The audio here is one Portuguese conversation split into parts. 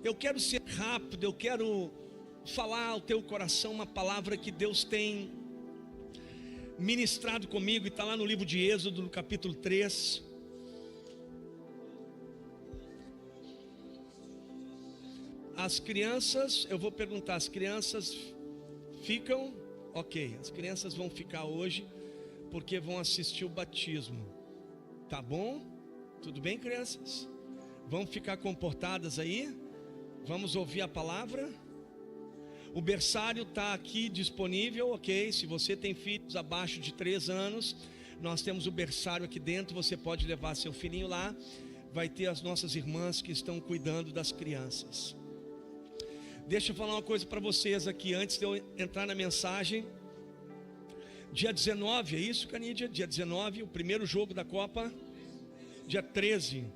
Eu quero ser rápido, eu quero falar ao teu coração uma palavra que Deus tem ministrado comigo, e está lá no livro de Êxodo, no capítulo 3. As crianças, eu vou perguntar, as crianças ficam? Ok, as crianças vão ficar hoje, porque vão assistir o batismo. Tá bom? Tudo bem, crianças? Vão ficar comportadas aí? Vamos ouvir a palavra? O berçário está aqui disponível, ok? Se você tem filhos abaixo de 3 anos, nós temos o berçário aqui dentro. Você pode levar seu filhinho lá. Vai ter as nossas irmãs que estão cuidando das crianças. Deixa eu falar uma coisa para vocês aqui, antes de eu entrar na mensagem. Dia 19, é isso, Canídia? Dia 19, o primeiro jogo da Copa. Dia 13.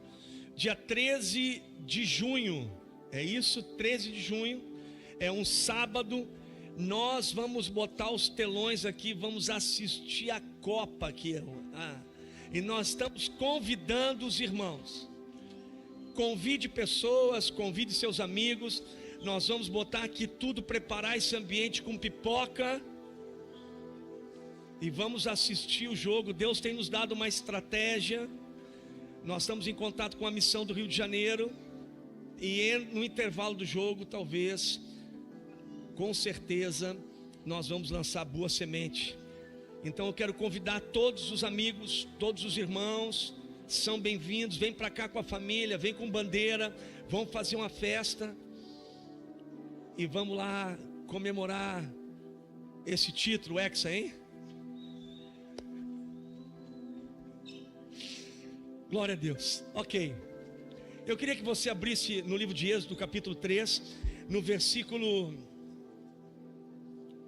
Dia 13 de junho, é isso? 13 de junho. É um sábado. Nós vamos botar os telões aqui, vamos assistir a Copa aqui. E nós estamos convidando os irmãos. Convide pessoas, convide seus amigos. Nós vamos botar aqui tudo, preparar esse ambiente com pipoca. E vamos assistir o jogo. Deus tem nos dado uma estratégia. Nós estamos em contato com a missão do Rio de Janeiro. E no intervalo do jogo, talvez, com certeza, nós vamos lançar boa semente. Então eu quero convidar todos os amigos, todos os irmãos, são bem-vindos. Vem para cá com a família, vem com bandeira. Vamos fazer uma festa. E vamos lá comemorar esse título, Hexa, hein? Glória a Deus. Ok. Eu queria que você abrisse no livro de Êxodo, capítulo 3, no versículo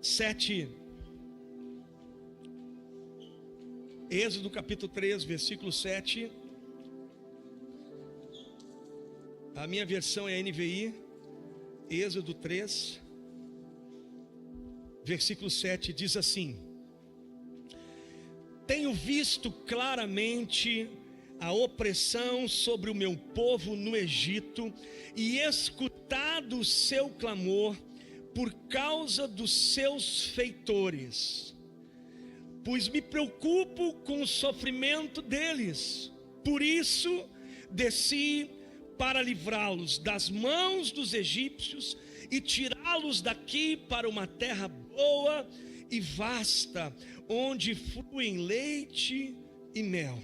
7. Êxodo, capítulo 3, versículo 7. A minha versão é NVI. Êxodo 3, versículo 7, diz assim: tenho visto claramente a opressão sobre o meu povo no Egito, e escutado o seu clamor por causa dos seus feitores, pois me preocupo com o sofrimento deles. Por isso desci para livrá-los das mãos dos egípcios e tirá-los daqui para uma terra boa e vasta, onde fluem leite e mel,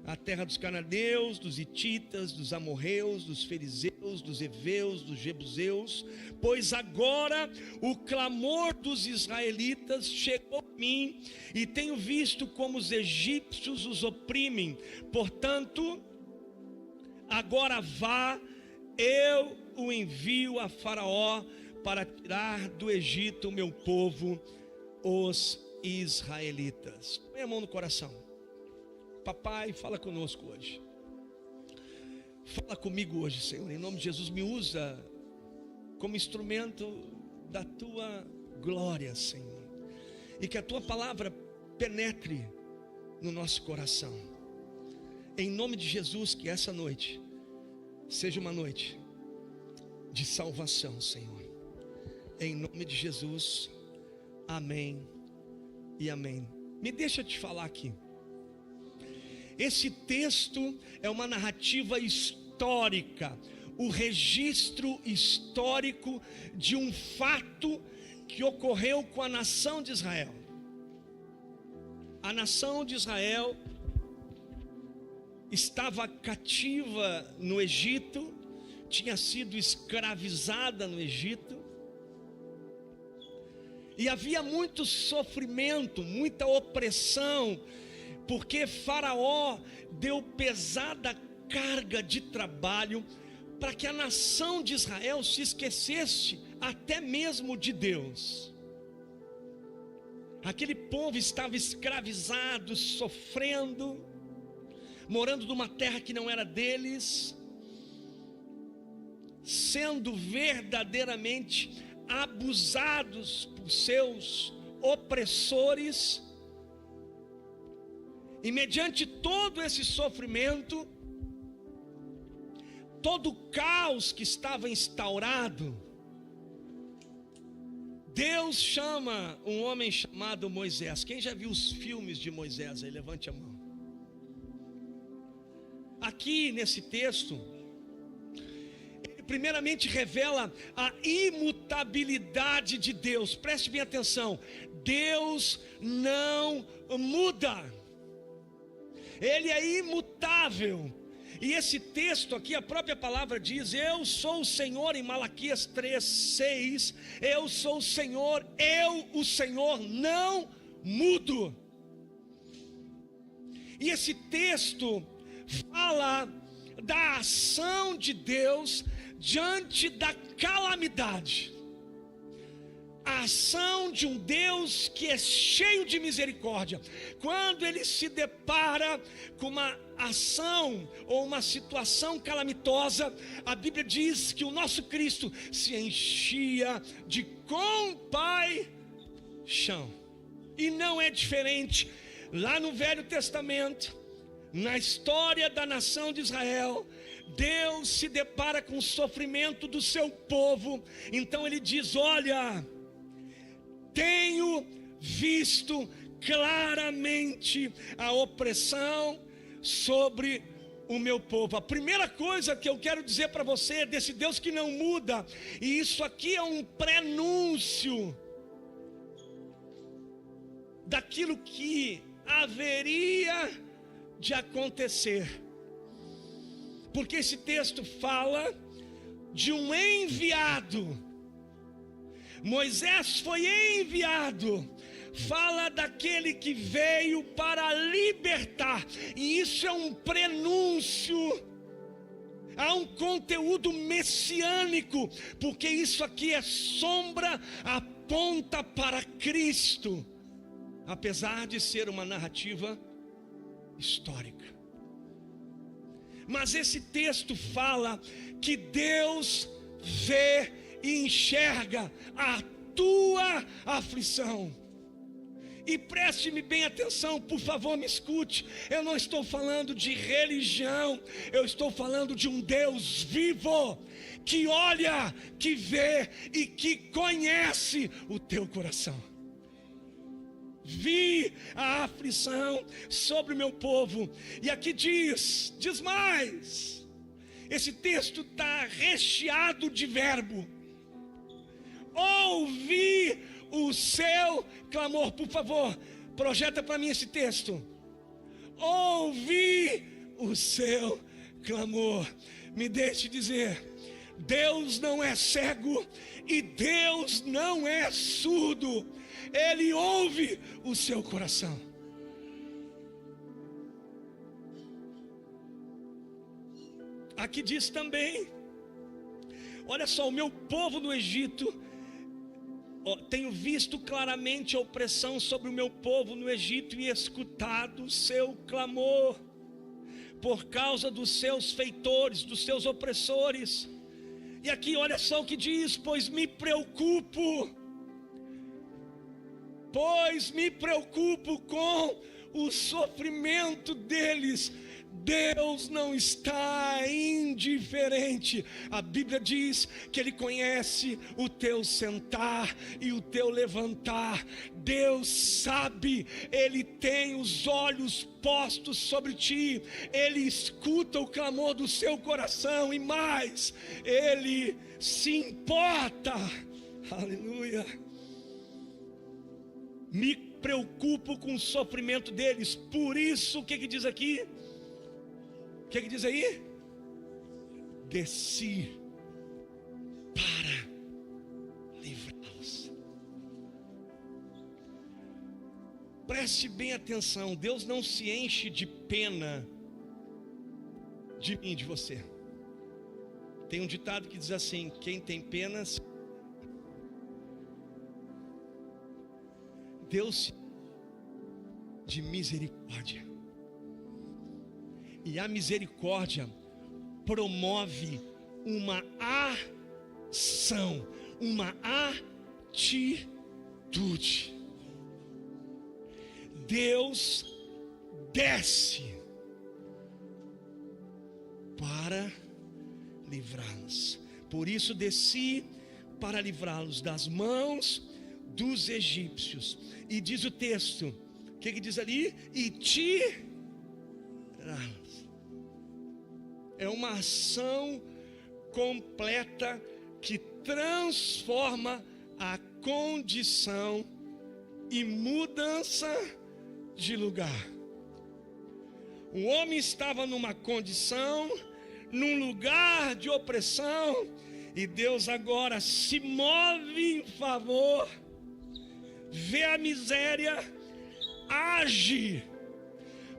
a terra dos cananeus, dos hititas, dos amorreus, dos fariseus, dos heveus, dos jebuseus. Pois agora o clamor dos israelitas chegou a mim, e tenho visto como os egípcios os oprimem. Portanto, agora vá, eu o envio a Faraó para tirar do Egito o meu povo, os israelitas. Põe a mão no coração. Papai, fala conosco hoje. Fala comigo hoje, Senhor. Em nome de Jesus, me usa como instrumento da tua glória, Senhor. E que a tua palavra penetre no nosso coração. Em nome de Jesus, que essa noite seja uma noite de salvação, Senhor. Em nome de Jesus, amém e amém. Me deixa te falar aqui. Esse texto é uma narrativa histórica, o registro histórico de um fato que ocorreu com a nação de Israel. A nação de Israel estava cativa no Egito, tinha sido escravizada no Egito, e havia muito sofrimento, muita opressão, porque Faraó deu pesada carga de trabalho para que a nação de Israel se esquecesse até mesmo de Deus. Aquele povo estava escravizado, sofrendo, morando numa terra que não era deles, sendo verdadeiramente abusados por seus opressores. E mediante todo esse sofrimento, todo o caos que estava instaurado, Deus chama um homem chamado Moisés. Quem já viu os filmes de Moisés aí? Levante a mão. Aqui nesse texto, ele primeiramente revela a imutabilidade de Deus. Preste bem atenção. Deus não muda. Ele é imutável. E esse texto aqui, a própria palavra diz: eu sou o Senhor, em Malaquias 3:6. Eu sou o Senhor, eu, o Senhor, não mudo. E esse texto fala da ação de Deus diante da calamidade. A ação de um Deus que é cheio de misericórdia. Quando ele se depara com uma ação ou uma situação calamitosa, a Bíblia diz que o nosso Cristo se enchia de compaixão. E não é diferente lá no Velho Testamento, na história da nação de Israel. Deus se depara com o sofrimento do seu povo, então ele diz: olha, tenho visto claramente a opressão sobre o meu povo. A primeira coisa que eu quero dizer para você desse Deus que não muda, e isso aqui é um prenúncio daquilo que haveria de acontecer, porque esse texto fala de um enviado. Moisés foi enviado, fala daquele que veio para libertar, e isso é um prenúncio, há um conteúdo messiânico, porque isso aqui é sombra, aponta para Cristo, apesar de ser uma narrativa histórica. Mas esse texto fala que Deus vê e enxerga a tua aflição. E preste-me bem atenção, por favor, me escute. Eu não estou falando de religião, eu estou falando de um Deus vivo, que olha, que vê e que conhece o teu coração. Vi a aflição sobre o meu povo. E aqui diz mais. Esse texto está recheado de verbo. Ouvi o seu clamor. Por favor, projeta para mim esse texto. Ouvi o seu clamor. Me deixe dizer: Deus não é cego e Deus não é surdo. Ele ouve o seu coração. Aqui diz também: olha só, o meu povo no Egito, tenho visto claramente a opressão sobre o meu povo no Egito e escutado o seu clamor por causa dos seus feitores, dos seus opressores. E aqui olha só o que diz: pois me preocupo com o sofrimento deles. Deus não está indiferente. A Bíblia diz que Ele conhece o teu sentar e o teu levantar. Deus sabe, Ele tem os olhos postos sobre ti. Ele escuta o clamor do seu coração e mais, Ele se importa. Aleluia. Me preocupo com o sofrimento deles. Por isso, o que diz aqui? O que diz aí? Desci para livrá-los. Preste bem atenção. Deus não se enche de pena de mim, de você. Tem um ditado que diz assim: quem tem penas, Deus de misericórdia. E a misericórdia promove uma ação, uma atitude. Deus desce para livrá-los. Por isso desci para livrá-los das mãos dos egípcios. E diz o texto, o que diz ali? E tirá-los. É uma ação completa que transforma a condição e mudança de lugar. O homem estava numa condição, num lugar de opressão, e Deus agora se move em favor, vê a miséria, age.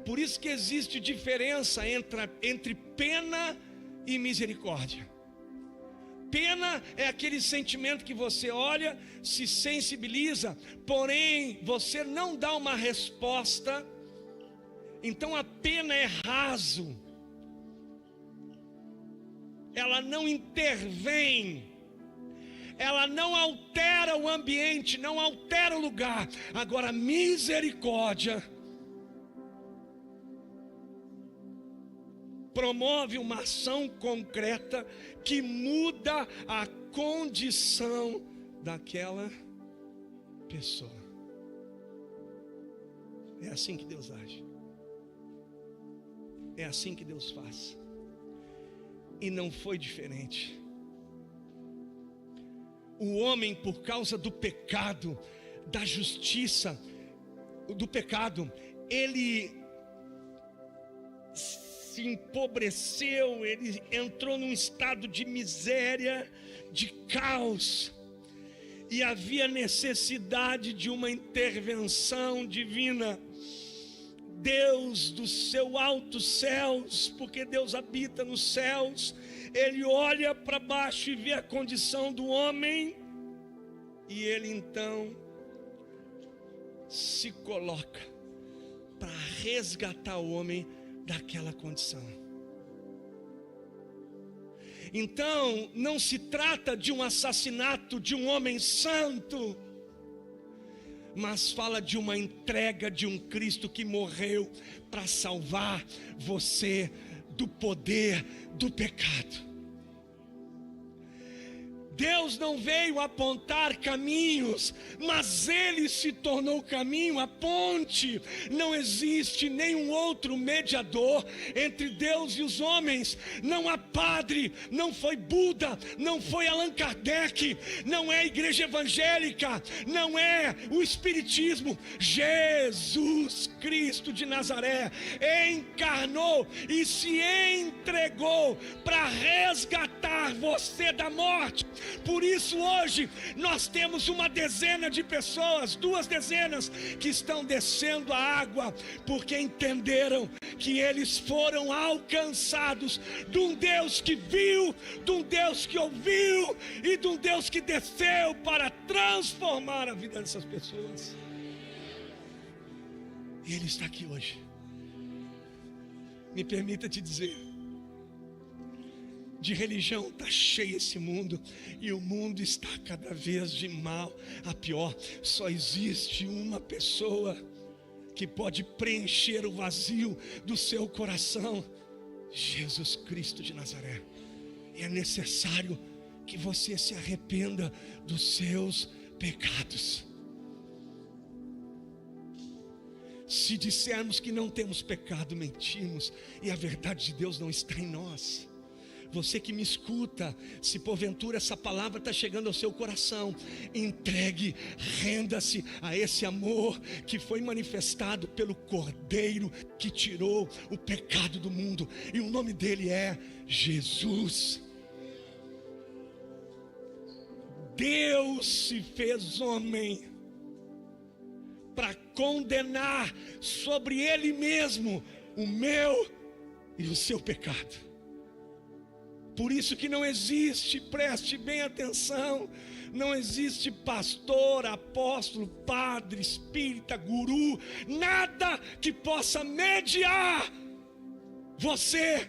Por isso que existe diferença entre pena e misericórdia. Pena é aquele sentimento que você olha, se sensibiliza, porém você não dá uma resposta. Então a pena é raso, ela não intervém, ela não altera o ambiente, não altera o lugar. Agora a misericórdia promove uma ação concreta que muda a condição daquela pessoa. É assim que Deus age. É assim que Deus faz. E não foi diferente. O homem, por causa do pecado, da justiça, do pecado, ele se empobreceu, ele entrou num estado de miséria, de caos, e havia necessidade de uma intervenção divina. Deus dos seus altos céus, porque Deus habita nos céus, Ele olha para baixo e vê a condição do homem, e Ele então se coloca para resgatar o homem daquela condição. Então não se trata de um assassinato de um homem santo, mas fala de uma entrega de um Cristo que morreu para salvar você do poder do pecado. Deus não veio apontar caminhos, mas Ele se tornou caminho, a ponte. Não existe nenhum outro mediador entre Deus e os homens. Não há padre, não foi Buda, não foi Allan Kardec, não é a igreja evangélica, não é o espiritismo. Jesus Cristo de Nazaré encarnou e se entregou para resgatar você da morte. Por isso hoje nós temos uma dezena de pessoas, 2 dezenas, que estão descendo a água, porque entenderam que eles foram alcançados de um Deus que viu, de um Deus que ouviu e de um Deus que desceu para transformar a vida dessas pessoas. E Ele está aqui hoje. Me permita te dizer, de religião está cheio esse mundo, e o mundo está cada vez de mal a pior. Só existe uma pessoa que pode preencher o vazio do seu coração: Jesus Cristo de Nazaré. E é necessário que você se arrependa dos seus pecados. Se dissermos que não temos pecado, mentimos, e a verdade de Deus não está em nós. Você que me escuta, se porventura essa palavra está chegando ao seu coração, entregue, renda-se a esse amor que foi manifestado pelo Cordeiro que tirou o pecado do mundo, e o nome dele é Jesus. Deus se fez homem para condenar sobre ele mesmo o meu e o seu pecado. Por isso que não existe, preste bem atenção, não existe pastor, apóstolo, padre, espírita, guru, nada que possa mediar você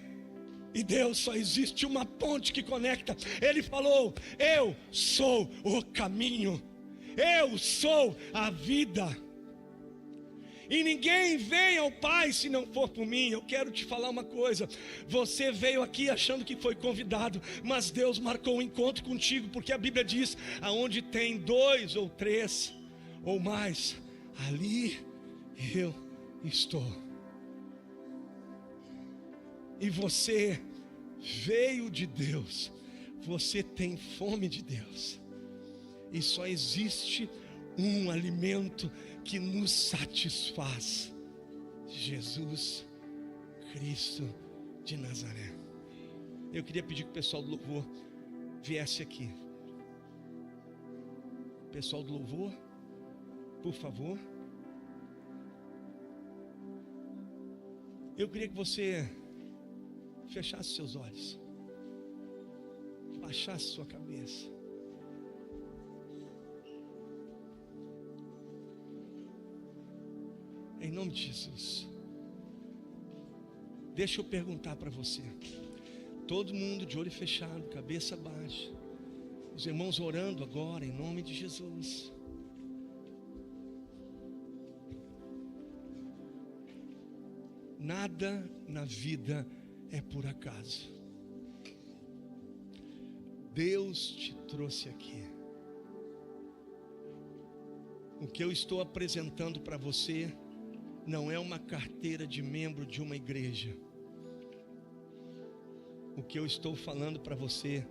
e Deus. Só existe uma ponte que conecta. Ele falou: eu sou o caminho, eu sou a vida. E ninguém vem ao Pai se não for por mim. Eu quero te falar uma coisa: você veio aqui achando que foi convidado, mas Deus marcou um encontro contigo, porque a Bíblia diz: aonde tem 2 ou 3 ou mais, ali eu estou. E você veio de Deus, você tem fome de Deus, e só existe um alimento que nos satisfaz: Jesus Cristo de Nazaré. Eu queria pedir que o pessoal do louvor viesse aqui. Pessoal do louvor, por favor. Eu queria que você fechasse seus olhos, baixasse sua cabeça. Em nome de Jesus. Deixa eu perguntar para você. Todo mundo de olho fechado, cabeça baixa. Os irmãos orando agora em nome de Jesus. Nada na vida é por acaso. Deus te trouxe aqui. O que eu estou apresentando para você não é uma carteira de membro de uma igreja. O que eu estou falando para você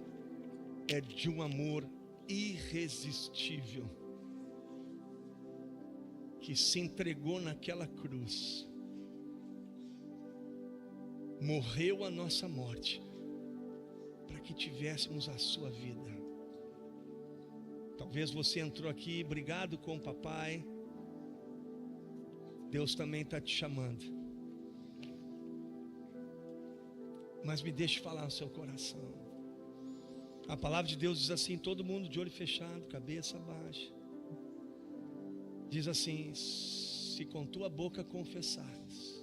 é de um amor irresistível, que se entregou naquela cruz, morreu a nossa morte, para que tivéssemos a sua vida. Talvez você entrou aqui brigado com o papai. Deus também está te chamando. Mas me deixe falar no seu coração. A palavra de Deus diz assim: todo mundo de olho fechado, cabeça baixa. Diz assim: se com tua boca confessares.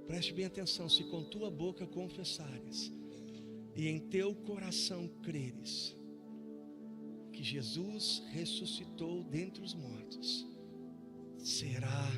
Preste bem atenção: se com tua boca confessares e em teu coração creres que Jesus ressuscitou dentre os mortos, será